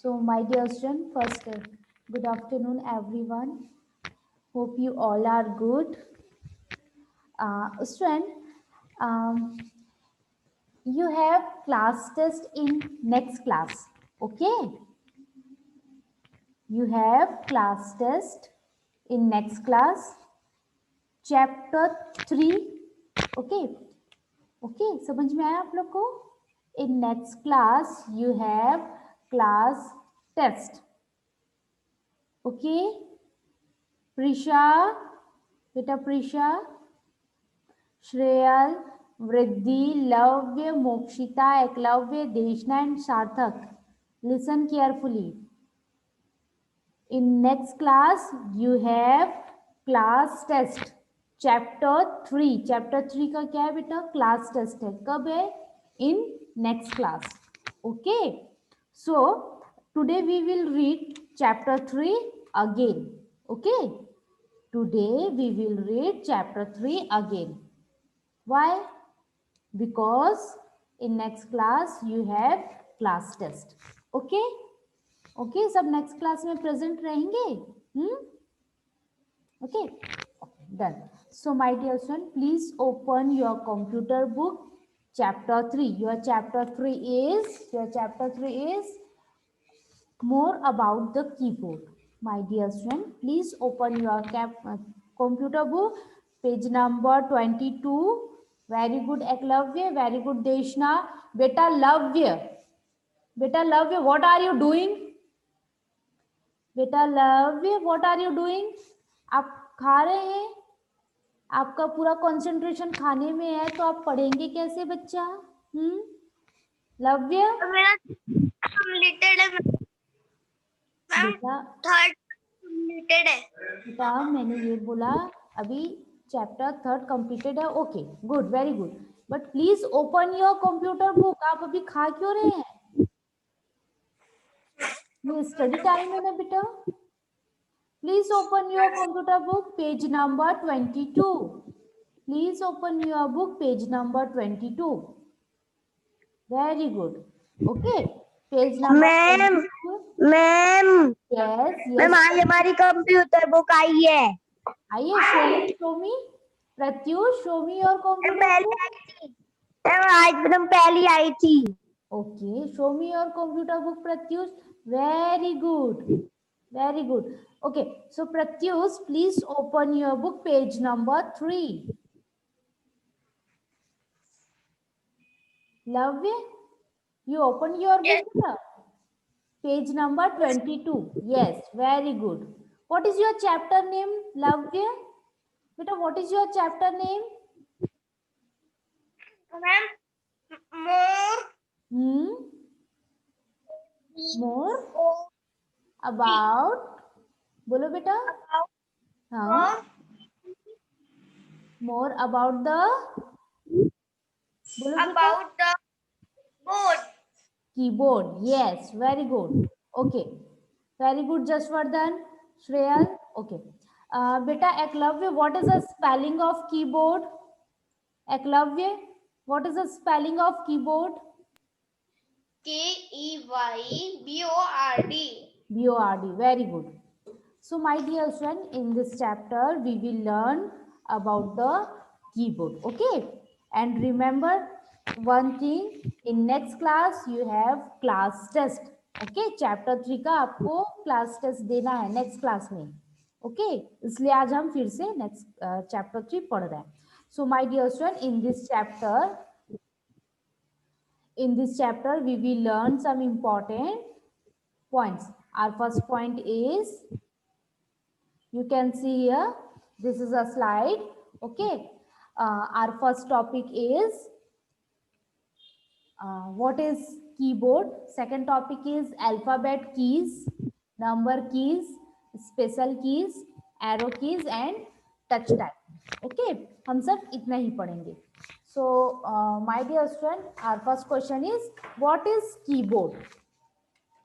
So, my dear student, first, good afternoon, everyone. Hope you all are good. Student, um, you have class test in next class. Okay, you have class test in next class, chapter 3. Okay, okay, समझ में आया आप लोग को? In next class, you have class test. Okay, Prisha, बेटा प्रिशा, श्रेयल, वृद्धि, लव्य, मोक्षिता, एकलव्य, देशना and सार्थक. Listen carefully. In next class, you have class test. Chapter 3. Chapter 3 का क्या है बेटा? Class test है. कब है? In next class. Okay. So, today we will read chapter 3 again. Okay. Today we will read chapter 3 again. Why? Because in next class you have class test. Okay? Okay, सब next class में present रहेंगे? Okay? Done. So my dear student, please open your computer book, chapter 3. Your chapter 3 is more about the keyboard. My dear student, please open your computer book, page number 22. Very good Eklavya, very good Deshna. Beta Lavya, what are you doing? बेटा Lavya, what are you doing? आप खा रहे हैं, आपका पूरा concentration खाने में है, तो आप पढ़ेंगे कैसे बच्चा? लव्य मेरा कंप्लीटेड है बेटा, थर्ड कंप्लीटेड है बेटा मैंने ये बोला अभी चैप्टर 3 कंप्लीटेड है. Okay, good, very good. But please open your computer book. आप अभी खा क्यों रहे हैं? ये स्टडी टाइम है ना बेटा. Please open your computer book, page number 22. Please open your book, page number 22. Very good. Okay. Page number 22. Ma'am Yes, ma'am yes. आज हमारी कंप्यूटर बुक आई है. आइए, show me. Pratyush, show me your computer book. आज एकदम पहली आई थी. Okay, show me your computer book, Pratyush. Very good. Very good. Okay, so Pratyush, please open your book, page number 3. Lavya, you open your book, yes. Page number 22. Yes, very good. What is your chapter name, Lavya? Beta, what is your chapter name? Ma'am More about, बोलो बेटा. हाँ, more about the, बोलो बेटा. about the board. Keyboard. Yes, very good. Okay, very good, Jaswardhan. Shreyal. Okay. Beta Eklavya, what is the spelling of keyboard? Eklavya, what is the spelling of keyboard? KEYBORD. BORD. Very good. So, my dear friend, in this chapter, we will learn about the keyboard. Okay. And remember one thing, in next class, you have class test. Okay. Chapter 3 का आपको class test देना है next class में. Okay. इसलिए आज हम फिर से next chapter 3 पढ़ रहे हैं. So, my dear friend, in this chapter, we will learn some important points. Our first point is, you can see here, this is a slide. Okay. Our first topic is what is keyboard. Second topic is alphabet keys, number keys, special keys, arrow keys and touch type. Okay, हम सब इतना ही पढ़ेंगे. So my dear student, our first question is, what is keyboard?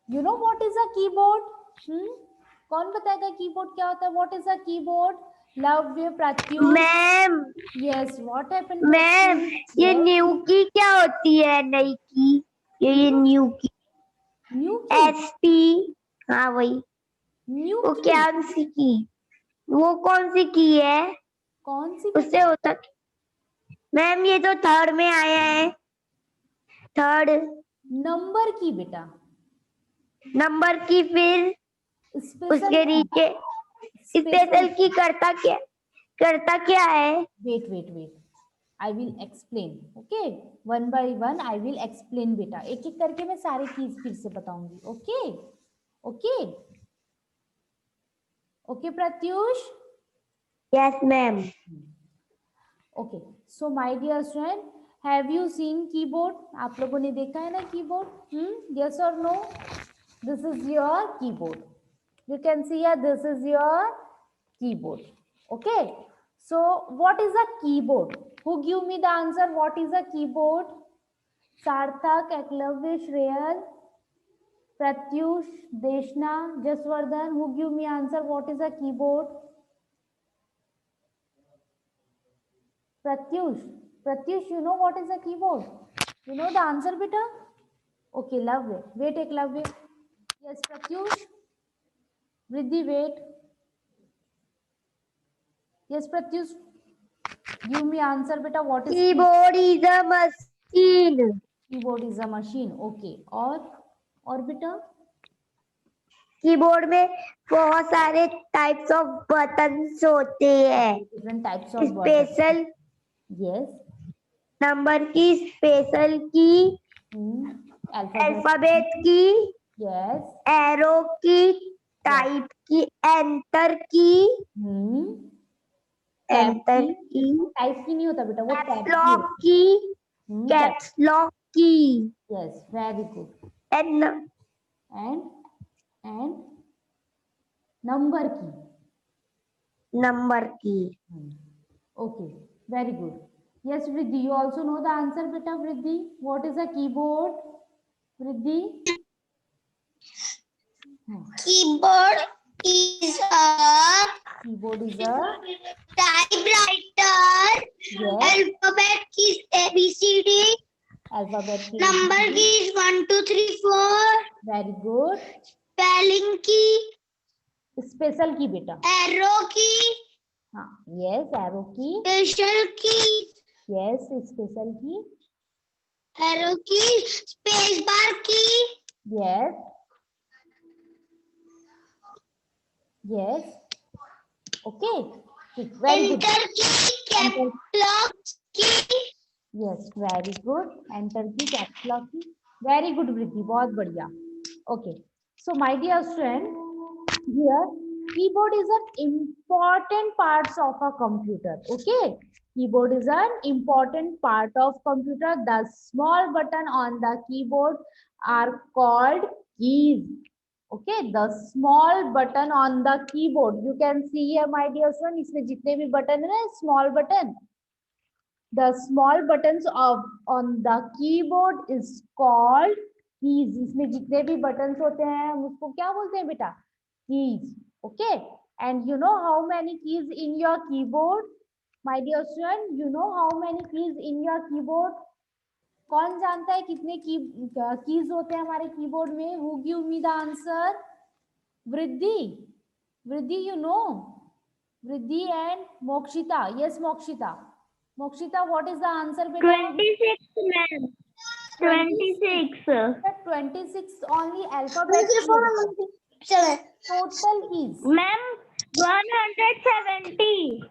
You know what is a keyboard? कौन बताएगा keyboard क्या होता है? What is a keyboard? Lavya, Pratyush. Ma'am Yes, what happened? Ma'am ये Yes. न्यू की क्या होती है? नई की, ये न्यू की. न्यू की, SP, हाँ वही। न्यू वो की क्या सी की, वो कौन सी की है? कौन सी उससे बेटा? होता मैम, ये तो थर्ड में आया है। थर्ड नंबर की बेटा, नंबर की, फिर स्पेशल उसके की, नीचे स्पेशल। स्पेशल की करता क्या है? Wait wait wait, I will explain. Okay, one by one I will explain बेटा, एक एक करके मैं सारे कीज फिर से बताऊंगी। Okay okay okay Pratyush. Yes ma'am. Okay, so my dear student, have you seen keyboard? आप लोगों ने देखा है ना कीबोर्ड? यस और no? This is your keyboard, you can see here, this is your keyboard. Okay, so what is a keyboard? Who give me the answer? What is a keyboard? Sarthak, Eklavya, Shreyal, Pratyush, Deshna, Jaswardhan. Who give me answer? What is a keyboard? Pratyush, Pratyush, you know what is a keyboard? You know the answer, beta? Okay, Lavya. Wait, Eklavya. Yes, Pratyush. Riddhi, wait. Yes, Pratyush. Give me answer, beta. What is keyboard is a machine. Keyboard? Is a machine. Okay, और बेटा? Keyboard में बहुत सारे types of buttons होते हैं। Different types off button. Special yes. Number की, special की, alphabet. Alphabet की, यस। एरो की, टाइप की, एंटर की, टैब एंटर की। की, टाइप की नहीं होता बेटा, वो टैब कैप्स की लॉक होती की, है। Tab. Caps lock key, yes, very good. And and number की। नंबर की। Okay, very good. यस वृद्धि, you also know the answer बेटा। वृद्धि, व्हाट इज अ कीबोर्ड? वृद्धि। Keyboard is a keyboard is a, typewriter. Yes, alphabet की ABCD, alphabet की। Number की 1 2 3 4, very good. Spelling की, स्पेशल की बेटा। एरो की, हाँ, यस, एरो की। स्पेशल की, यस, स्पेशल की। Arrow key, space bar key, yes, yes. Okay, ठीक, very good. Enter key, enter. Caps lock key. Yes, very good. Enter key, caps lock key. Very good Vriddhi, बहुत बढ़िया। Okay, so my dear student, here keyboard is an important parts of a computer. Okay, keyboard is an important part of computer. The small button on the keyboard are called keys. Okay, the small button on the keyboard, you can see here my dear student, इसमें जितने भी button है ना, small button, the small buttons of on the keyboard is called keys. इसमें जितने भी buttons होते हैं हम उसको क्या बोलते हैं बेटा? Keys. Okay, and you know how many keys in your keyboard? My dear student, you know how many keys in your keyboard? कौन जानता है कितने कीज होते हैं हमारे कीबोर्ड में? Who give me the answer? वृद्धि, वृद्धि, you know? वृद्धि and Mokshita. Yes, Mokshita. Mokshita, what is the answer, beta? 26 ma'am, 26। 26 only alphabet keys. Total keys. Ma'am 170।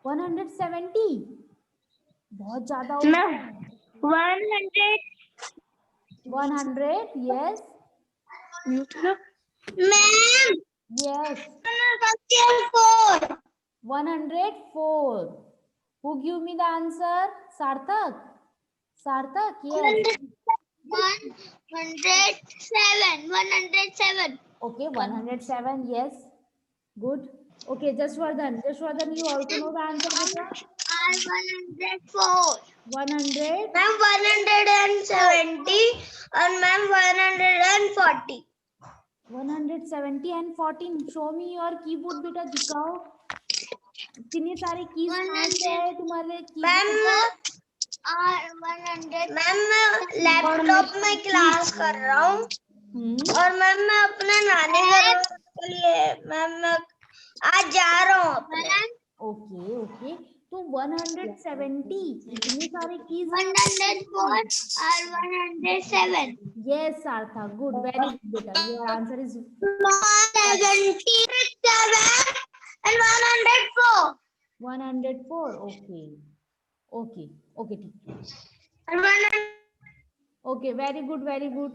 170. बहुत ज्यादा हो गया है। 100 100, yes. Ma'am, Yes. 104। 104. Who give me the answer? Sarthak. Sarthak, yes. 107। Okay, 107, yes. Good. Okay, Jaswardhan. Jaswardhan, you also know the answer, beta? 104। 100. Ma'am 170 और ma'am 140। 170 and 14. Show me your keyboard, बेटा, दिखाओ इतने सारे कीज कहाँ से आए तुम्हारे ma'am keyboard? 100। Ma'am मैं लैपटॉप में क्लास कर रहा हूँ। और मैम मैं अपने नानी घर के लिए मैम मैं आज जा रहा हूँ अपने। ओके ओके, तो 170 इतने सारे कीज हैं। 104 और 107 यस सार्थक, गुड, वेरी गुड बेटा, your answer is 177 and 104 104। Okay okay okay, ठीक, and 100 okay, very good, very good.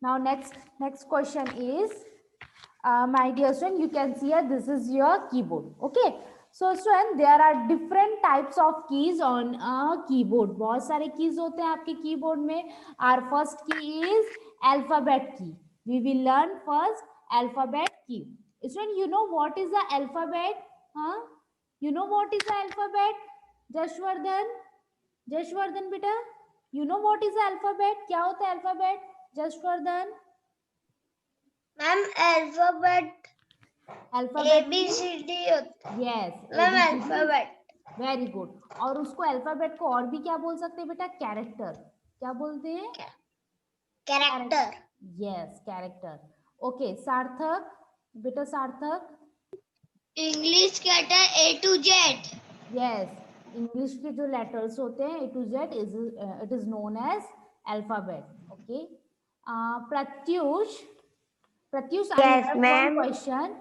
Now next question is, my dear student, you can see here this is your keyboard. Okay, so student there are different types of keys on a keyboard. बहुत सारे keys होते हैं आपके keyboard में. Our first key is alphabet key. We will learn first alphabet key. Student, you know what is the alphabet? Huh? You know what is the alphabet? Jashwardhan बेटा, you know what is the alphabet? क्या होता है alphabet? Jashvardhan, ma'am alphabet alphabet ABCD होता है। Yes ma'am alphabet very good. और उसको alphabet को और भी क्या बोल सकते हैं बेटा? कैरेक्टर। क्या बोलते हैं? कैरेक्टर। Yes, character. ओके सार्थक बेटा, सार्थक इंग्लिश कहता है A to Z। Yes, English के जो लेटर्स होते हैं A to Z it is known as alphabet. Okay Pratyush, Pratyush, I Yes, have one ma'am. question.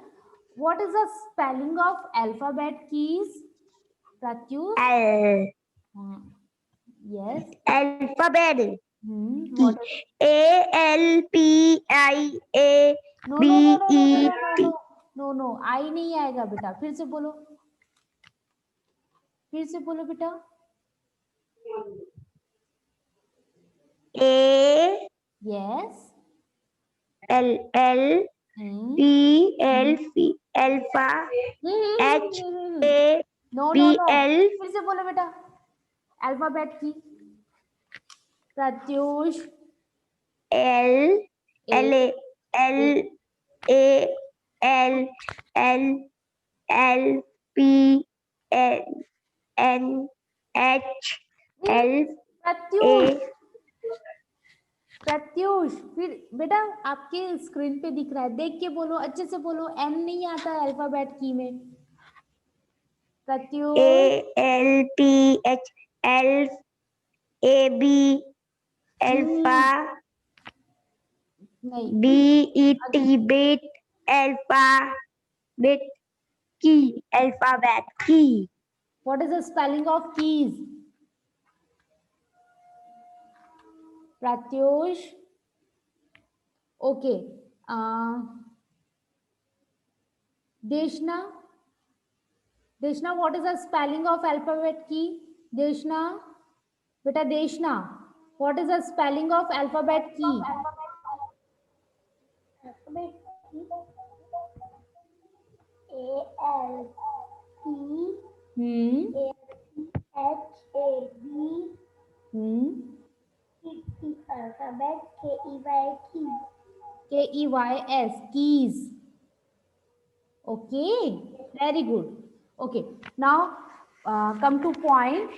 What is the spelling of alphabet keys? Pratyush? Yes. Alphabet. What is? ALPIA No, no, no, no, no, no, no, BET. no, no, no. I नहीं आएगा बेटा। फिर से बोलो। फिर से बोलो बेटा। A Yes. L L P L C Alpha H A No, B no, no. L फिर से बोलो बेटा। Alphabet की। Pratyush. L L A L A L L L P N N H L Pratyush, A Pratyush, फिर बेटा आपके स्क्रीन पे दिख रहा है, देख के बोलो, अच्छे से बोलो। एन नहीं आता है अल्फाबेट की में। Pratyush. A L P H L A B Alpha नहीं, B E T bit alpha bit key alphabet key. What is the spelling of keys? Pratyush. Okay देशना, देशना, what is the spelling of alphabet की? देशना बेटा, देशना, what is the spelling of alphabet की? Alphabet KEY key. KEYS, keys. Okay, very good. Okay, now come to point.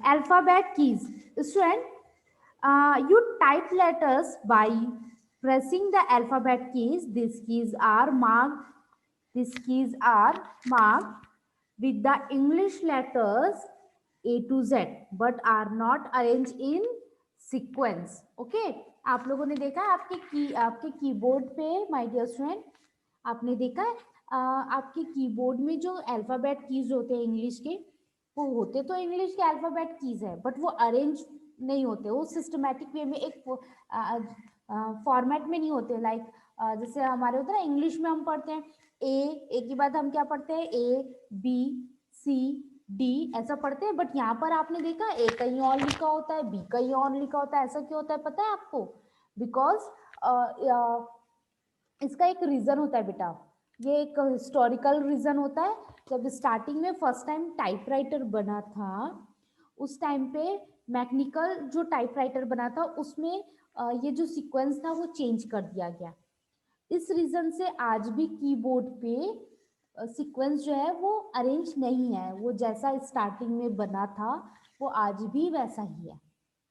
Alphabet keys. Student, you type letters by pressing the alphabet keys. These keys are marked. These keys are marked with the English letters A to Z, but are not arranged in sequence. Okay, आप लोगों ने देखा आपके keyboard पे, my dear student, आपने देखा आपके keyboard में जो अल्फाबेट कीज होते हैं इंग्लिश के, वो होते तो इंग्लिश के अल्फाबेट कीज है, बट वो अरेंज नहीं होते, वो सिस्टमैटिक वे में एक फॉर्मेट में नहीं होते। लाइक जैसे हमारे होता है ना, इंग्लिश में हम पढ़ते हैं ए के बाद हम क्या पढ़ते हैं? ABCD ऐसा पढ़ते हैं, बट यहाँ पर आपने देखा ए कहीं और लिखा होता है, बी कहीं और लिखा होता है। ऐसा क्यों होता है पता है आपको? बिकॉज इसका एक रीजन होता है बेटा, ये एक हिस्टोरिकल रीजन होता है। जब स्टार्टिंग में फर्स्ट टाइम टाइपराइटर बना था, उस टाइम पे मैकेनिकल जो टाइपराइटर बना था उसमें ये जो सीक्वेंस था वो चेंज कर दिया गया। इस रीजन से आज भी कीबोर्ड पे सीक्वेंस जो है वो अरेंज नहीं है, वो जैसा स्टार्टिंग में बना था वो आज भी वैसा ही है।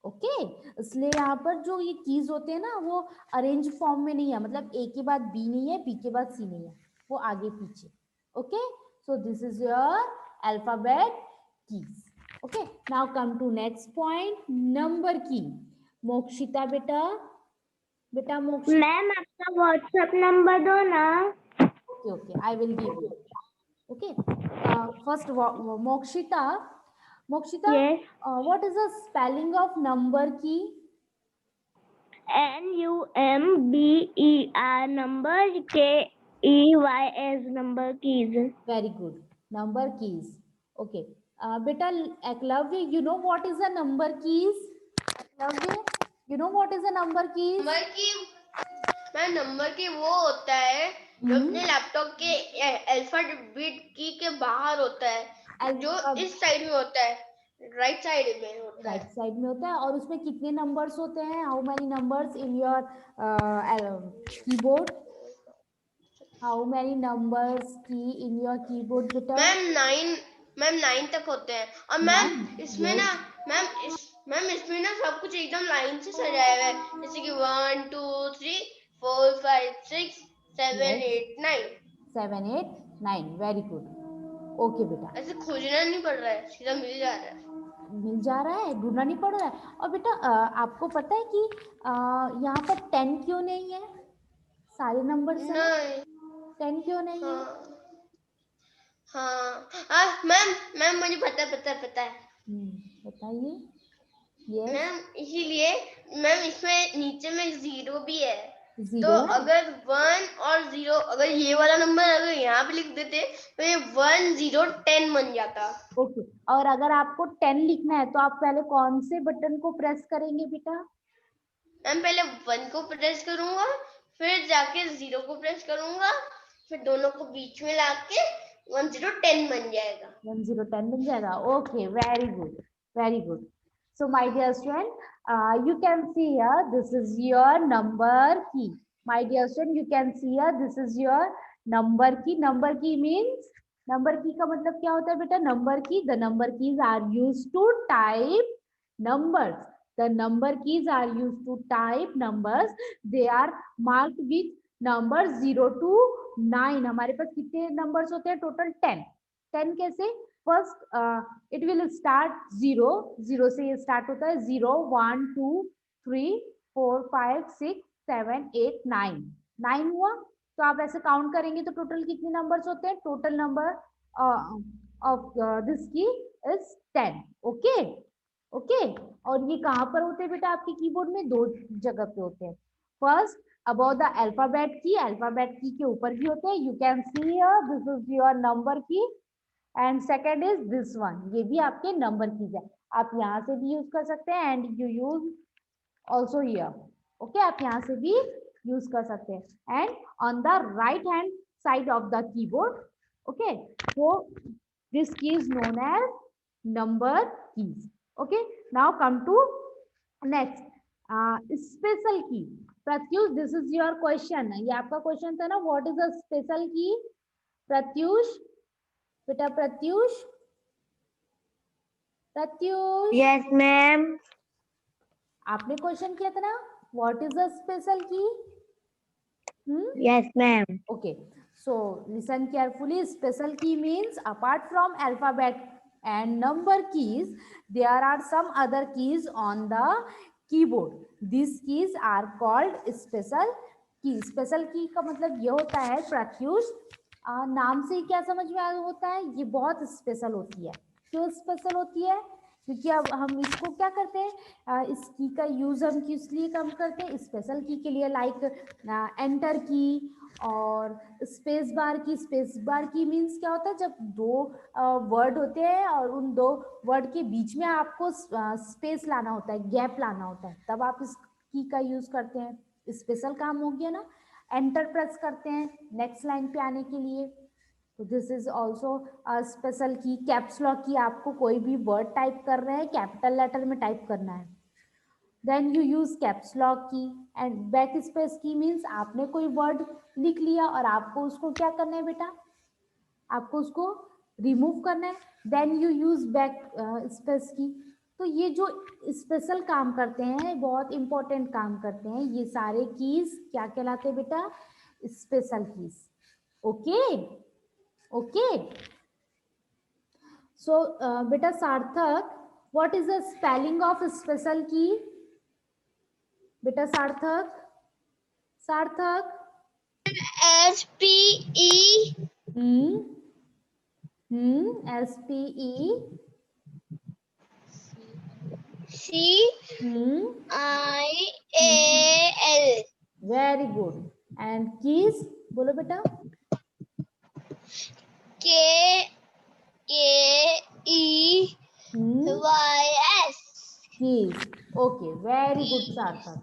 ओके, इसलिए यहाँ पर जो ये कीज होते हैं ना वो अरेंज फॉर्म में नहीं है, मतलब ए के बाद बी नहीं है, बी के बाद सी नहीं है, वो आगे पीछे. Okay, so this is your alphabet keys. Okay, now come to next point, number key. Mokshita बेटा, बेटा मोक्षिता. मैम आपका व्हाट्सएप नंबर दो ना. Okay okay, I will give you. Okay, first Mokshita. Mokshita, Yes. what is the spelling of number key? NUMBER number KEYS number keys. Very good. Number keys. Okay. Beta Eklavya, you know what is a number keys? Eklavya, you know what is a number keys? Number की ma'am number की वो होता है जो अपने laptop के alphabet key के बाहर होता है, जो इस साइड में होता है, राइट साइड में होता है. राइट साइड में होता है, और उसमें कितने नंबर्स होते हैं? How many numbers in your keyboard? How many numbers की इन योर कीबोर्ड बेटा? मैम 9 तक होते हैं. और मैम इसमें ना मैम इसमें ना सब कुछ एकदम लाइन से सजाया हुआ है, जैसे कि 1 2 3 4 5 6 7 8 9. 7 8 9. Very good. ओके बेटा, ऐसे खोजना नहीं पड़ रहा है, सीधा मिल जा रहा है. मिल जा रहा है, ढूंढना नहीं पड़ रहा है. और बेटा आपको पता है कि यहाँ पर 10 क्यों नहीं है? सारे नंबर से नहीं. 10 क्यों नहीं है? हाँ मैम मुझे पता है. बताइए. यस. मैम इसीलिए मैम इसमें नीचे में 0 भी है. जीरो तो है. अगर 1 और 0, अगर ये वाला नंबर अगर यहाँ पे लिख देते तो ये 1 0 10 बन जाता. ओके, और अगर आपको 10 लिखना है तो आप पहले कौन से बटन को प्रेस करेंगे बेटा? मैम पहले 1 को प्रेस करूंगा, फिर जाके 0 को प्रेस करूंगा, फिर दोनों को बीच में लाके 1 0 10 बन जाएगा. 1 0 10 बन जाएगा. Okay, very good, very good. So my dear student, you can see here, this is your number key. My dear student, you can see here, this is your number key. Number key means, number key का मतलब क्या होता है बेटा? Number key, the number keys are used to type numbers. The number keys are used to type numbers. They are marked with numbers 0 to 9. हमारे पास कितने numbers होते हैं? Total 10. 10 कैसे? First it will start 0. 0 से ये स्टार्ट होता है. 0 1 2 3 4 5 6 7 8 9. 9 हुआ, तो आप ऐसे काउंट करेंगे तो टोटल कितने नंबर्स होते हैं? टोटल नंबर ऑफ दिस की इज 10. Okay okay. और ये कहाँ पर होते हैं बेटा आपके कीबोर्ड में? दो जगह पे होते हैं. First about the alphabet key, alphabet key के ऊपर भी होते हैं. You can see here, this is your number key. And second is this one, ये भी आपके नंबर कीज है. आप यहाँ से भी यूज कर सकते हैं and you use also here. Okay, आप यहाँ से भी यूज कर सकते हैं. And on the right hand side of the keyboard. Okay, so this key is known as number keys. Okay, now come to next special key. Pratyush, this is your question. ये आपका question था ना, what is a special key? Pratyush बेटा, Pratyush, Pratyush. Yes, ma'am. आपने question किया था ना, what is a special की? Yes, ma'am. Okay, so listen carefully. Special key means apart from alphabet and number keys, there are some other keys on the keyboard. These keys are called special key. Special key का मतलब ये होता है प्रत्युष, नाम से ही क्या समझ में होता है? ये बहुत स्पेशल होती है. क्यों स्पेशल होती है? क्योंकि अब हम इसको क्या करते हैं, इस की का यूज हम किस लिए कम करते हैं? स्पेशल की के लिए, लाइक एंटर की और स्पेस बार की. स्पेस बार की मीन्स क्या होता है? जब दो वर्ड होते हैं और उन दो वर्ड के बीच में आपको स्पेस लाना होता है, गैप लाना होता है, तब आप इस की का यूज करते हैं. स्पेशल काम हो गया ना. एंटर प्रेस करते हैं नेक्स्ट लाइन पे आने के लिए, तो दिस इज ऑल्सो स्पेशल की. कैप्स लॉक की, आपको कोई भी वर्ड टाइप कर रहे हैं, कैपिटल लेटर में टाइप करना है, then you use caps lock key. And back space key means आपने कोई वर्ड लिख लिया और आपको उसको क्या करना है बेटा? आपको उसको रिमूव करना है, then you use back space key. तो ये जो स्पेशल काम करते हैं, बहुत इंपॉर्टेंट काम करते हैं, ये सारे कीज क्या कहलाते हैं बेटा? Special keys. Okay okay. So बेटा Sarthak, what is the spelling of special key? बेटा Sarthak, Sarthak. SPE SPE CIAL। Very good. And keys बोलो बेटा। KEYS। Keys. Okay very good Sarthak.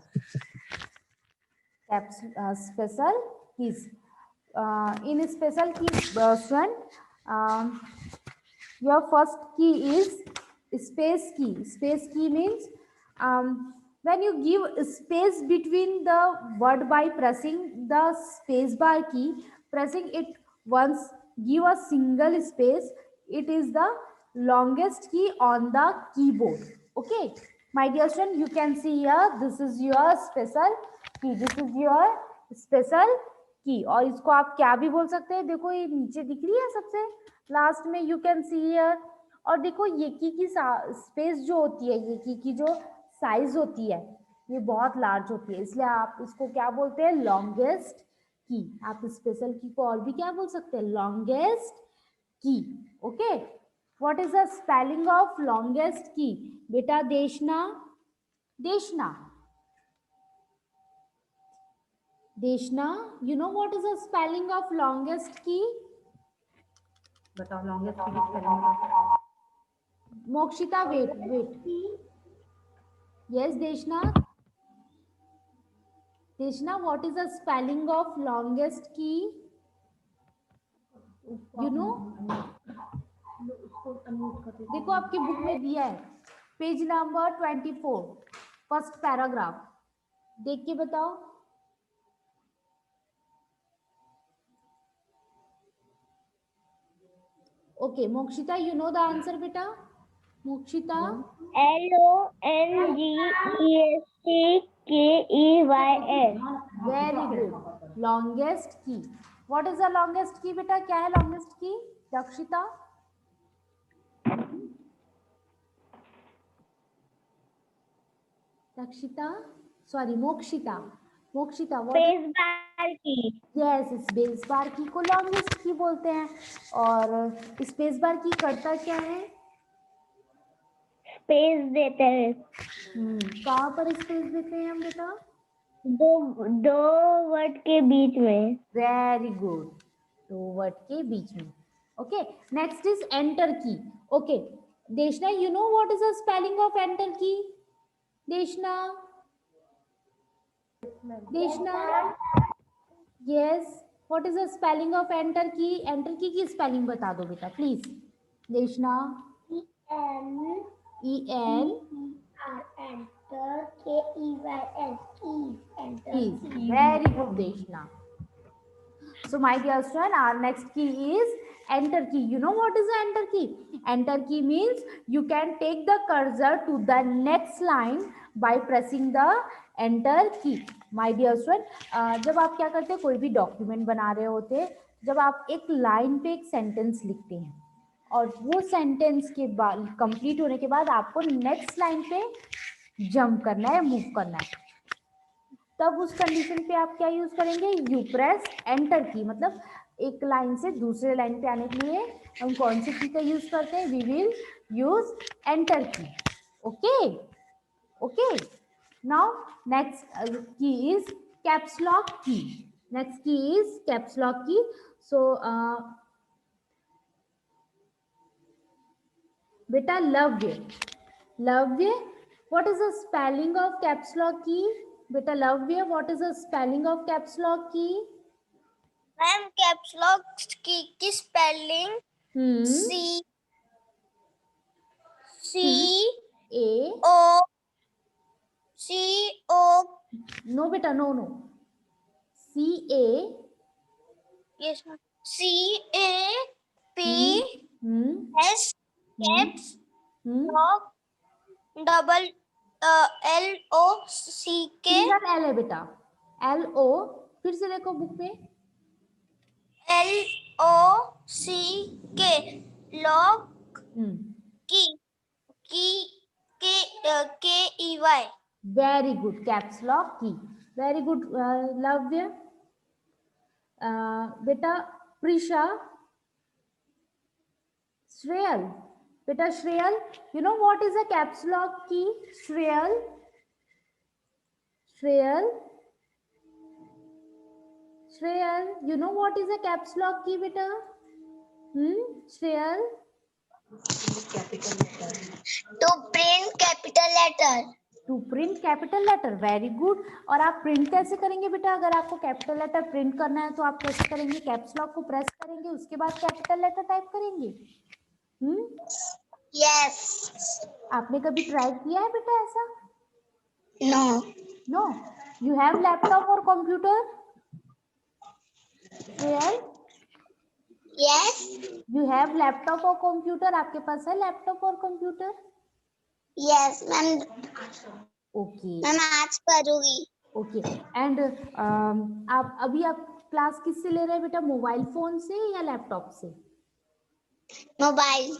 special keys. In special keys, student, your first key is space key. Space key means when you give space between the word by pressing the space bar key, pressing it once give a single space. It is the longest key on the keyboard. Okay, my dear student, you can see here, this is your special key, this is your special key. और इसको आप क्या भी बोल सकते हैं, देखो ये नीचे दिख रही है सबसे लास्ट में, यू कैन सी हियर। और देखो ये की स्पेस जो होती है, ये की जो साइज होती है, ये बहुत लार्ज होती है, इसलिए आप इसको क्या बोलते हैं? Longest key. आप स्पेशल की को और भी क्या बोल सकते हैं? Longest key. Okay, what is the spelling of longest key? बेटा देशना, देशना, देशना, you know what is the spelling of longest key? बताओ longest key की spelling। Mokshita, wait wait, yes देशना, देशना, what is the spelling of longest key? You know, देखो आपकी बुक में दिया है, पेज नंबर 24, फर्स्ट पैराग्राफ, देख के बताओ। Okay, Mokshita, you know the answer, beta? Mokshita? LONGESTKEYS। Very good. Longest key. What is the longest key, beta? क्या है longest key? Dakshita? Dakshita? Sorry, Mokshita. Mokshita, what is? Space bar key। Yes, space bar की को longest key बोलते हैं। और space bar की करता क्या है? स्पेस देते हैं। कहाँ पर स्पेस देते हैं हम बेटा? दो वर्ड के बीच में। वेरी गुड, दो वर्ड के बीच में। Okay, next is enter key. Okay देशना, you know what is the spelling of enter की? देशना, देशना, yes, what is the spelling of enter key? Enter की स्पेलिंग बता दो बेटा प्लीज। देशना, EN enter KEYS। keys. Very good, Deshna. So, my dear student, our next key is enter key. You know what is the enter key? Enter key means you can take the cursor to the next line by pressing the enter key. My dear student, जब आप क्या करते हैं, कोई भी document बना रहे होते हैं, जब आप एक लाइन पे एक सेंटेंस लिखते हैं और वो सेंटेंस के बाद कंप्लीट होने के बाद आपको नेक्स्ट लाइन पे जंप करना है, मूव करना है, तब उस कंडीशन पे आप क्या यूज करेंगे? यू प्रेस एंटर की। मतलब एक लाइन से दूसरे लाइन पे आने के लिए हम कौन सी की का यूज करते हैं? We will use enter key. Okay okay, now next key is caps lock key. Next key is caps lock key. So बेटा Lavya, Lavya, what is the spelling of caps lock key? बेटा Lavya, what is the spelling of caps lock key? Ma'am caps lock key spelling C-O no बेटा, no no, CA yes CAPS caps lock double LOCK single L है बेटा, LO, फिर से देखो book पे, LOCK log की KEY very good, caps lock key, very good लव्य। बेटा प्रिशा, श्रेयल, बेटा श्रेयल, you know what is a caps lock key? श्रेयल, श्रेयल, श्रेयल, you know what is a caps lock key बेटा? Shreyal, to print capital letter to print capital letter, very good. और आप print कैसे करेंगे बेटा? अगर आपको कैपिटल लेटर प्रिंट करना है तो आप कैसे करेंगे? कैप्स लॉक को प्रेस करेंगे, उसके बाद कैपिटल लेटर टाइप करेंगे। यस आपने कभी ट्राई किया है बेटा ऐसा? No no, you have laptop और computer? Shreyal, yes you have laptop और कंप्यूटर, आपके पास है लैपटॉप और computer? Yes ma'am, okay ma'am आज करूँगी। ओके। एंड आप अभी आप क्लास किससे ले रहे हैं बेटा? मोबाइल फोन से या लैपटॉप से? मोबाइल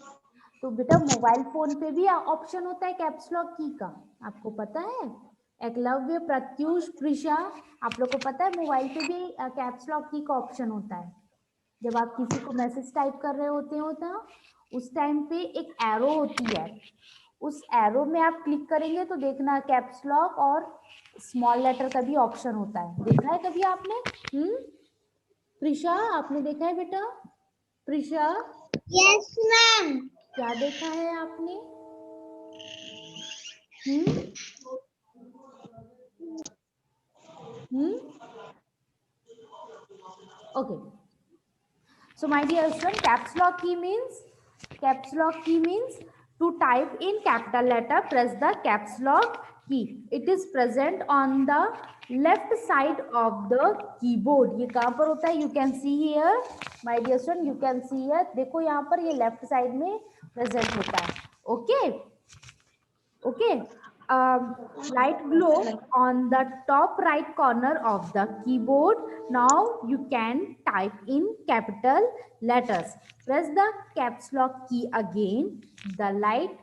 तो बेटा मोबाइल फोन पे भी ऑप्शन होता है कैप्स लॉक की का, आपको पता है? एकलव्य, प्रत्युष, प्रिशा, आप लोग को पता है मोबाइल पे भी कैप्स लॉक की का ऑप्शन होता है। जब आप किसी को मैसेज टाइप कर रहे होते हो ना, उस टाइम पे एक एरो होती है, उस एरो में आप क्लिक करेंगे तो देखना कैप्स लॉक और स्मॉल लेटर का भी ऑप्शन होता है। देखा है कभी आपने? प्रिशा, आपने देखा है बेटा? प्रिशा, यस मैम, क्या देखा है आपने? Okay. So my dear student, caps lock key means to type in capital letter, press the caps lock key. It is present on the left side of the keyboard. ये कहाँ पर होता है? You can see here, my dear student, you can see here. देखो यहाँ पर ये left side में present होता है. Okay. Okay. Light glow on the top right corner of the keyboard. Now you can type in capital letters. Press the caps lock key again. The light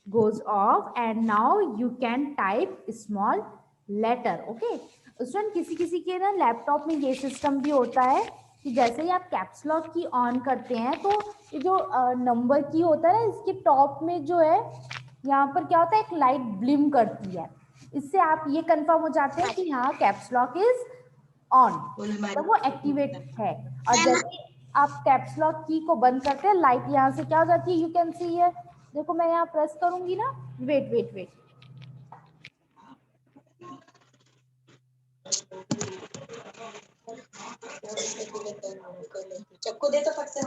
goes off and now you can type small letter. Okay. Student किसी किसी के ना laptop में ये system भी होता है कि जैसे ही आप कैप्स लॉक की ऑन करते हैं तो ये जो नंबर की होता है ना, इसके टॉप में जो है यहाँ पर क्या होता है, एक लाइट ब्लिम करती है। इससे आप ये कंफर्म हो जाते हैं कि यहाँ कैप्स लॉक इज ऑन, मतलब वो एक्टिवेट है। और जैसे आप कैप्स लॉक की को बंद करते हैं, लाइट यहाँ से क्या हो जाती है, यू कैन सी हियर। देखो मैं यहाँ प्रेस करूंगी ना, वेट वेट वेट, चक्कू दे तो फट से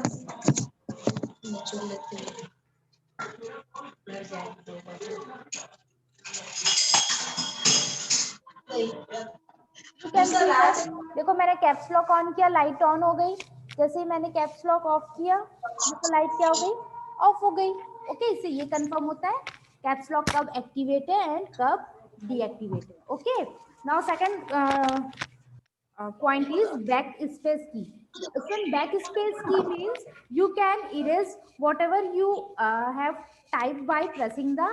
देखो मैंने कैप्स लॉक ऑन किया, लाइट ऑन हो गई। जैसे ही मैंने कैप्स लॉक ऑफ किया, देखो लाइट क्या हो गई, ऑफ हो गई। ओके, इससे ये कंफर्म होता है कैप्स लॉक कब एक्टिवेट है एंड कब डीएक्टिवेट है। Okay, now second point is backspace key. So backspace key means you can erase whatever you have typed by pressing the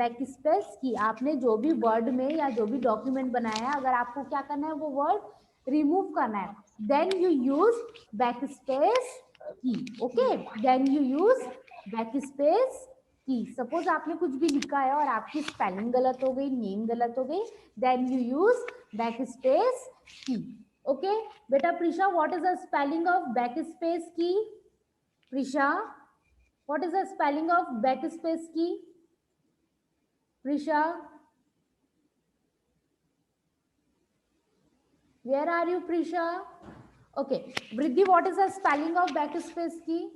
backspace key. आपने जो भी वर्ड में या जो भी डॉक्यूमेंट बनाया है, अगर आपको क्या करना है, वो वर्ड रिमूव करना है, then you use backspace key. Okay, then you use backspace की। सपोज आपने कुछ भी लिखा है और आपकी स्पेलिंग गलत हो गई, नेम गलत हो गई, then you use backspace key. Okay बेटा Prisha, what is the spelling of backspace key? Prisha, what is the spelling of backspace key? Prisha, where are you Prisha? Okay, Vriddhi, what is the spelling of backspace key?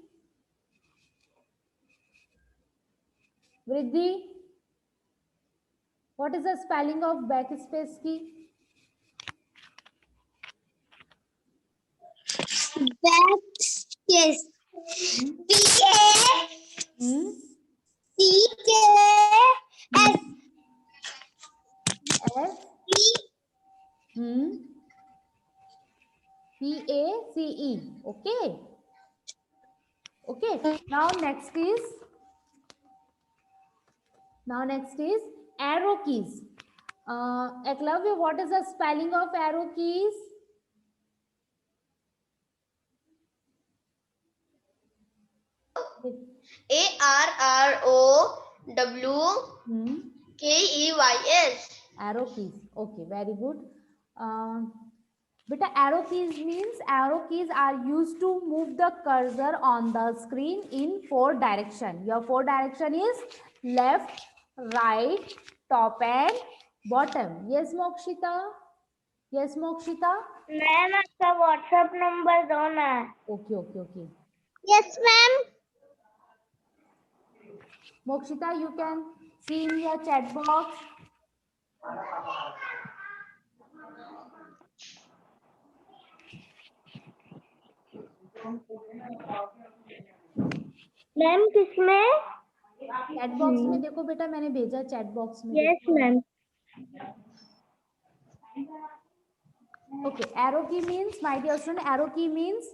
Vriddhi, what is the spelling of backspace key? backspace BACK CACE. Okay. Okay. Now next is arrow keys. Eklavya, what is the spelling of arrow keys? ARROWKEYS. Arrow keys. Okay, very good. Beta, arrow keys means arrow keys are used to move the cursor on the screen in 4 direction. Your 4 direction is left, right, top and bottom. Yes, Mokshita? Yes, Mokshita? Ma'am आपका WhatsApp number दो ना. Okay, okay, okay. Yes ma'am. Mokshita, you can see in your chat box. Ma'am किसमें? Chat box में देखो बेटा, मैंने भेजा chat box में. Yes ma'am. Okay, arrow key means, my dear student, arrow key means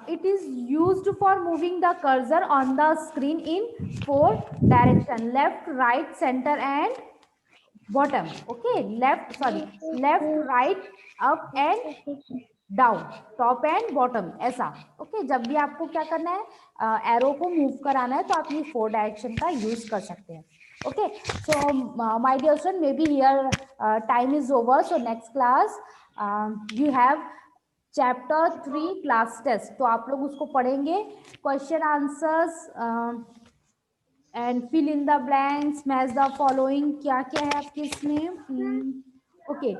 it is used for moving the cursor on the screen in 4 direction: left, right, center and bottom. Okay, left, right, up and down, top and bottom, ऐसा. Okay, जब भी आपको क्या करना है, arrow को move कराना है, तो आप ये 4 डायरेक्शन का यूज कर सकते हैं. Okay, so my dear student, maybe here time is over. So next class you have chapter 3 class test. तो आप लोग उसको पढ़ेंगे, question answers and fill in the blanks, match the following. क्या क्या है आपके इसमें? Okay,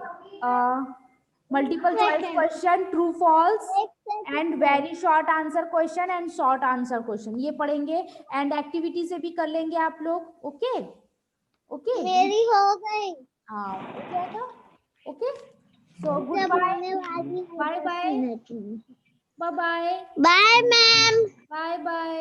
multiple choice question, true false and very short answer question and short answer question, ये पढ़ेंगे. एंड एक्टिविटी से भी कर लेंगे आप लोग. ओके ओके, मेरी हो गई. हाँ हो जाएगा. Okay, so good bye, bye bye, bye bye, bye ma'am. Bye bye.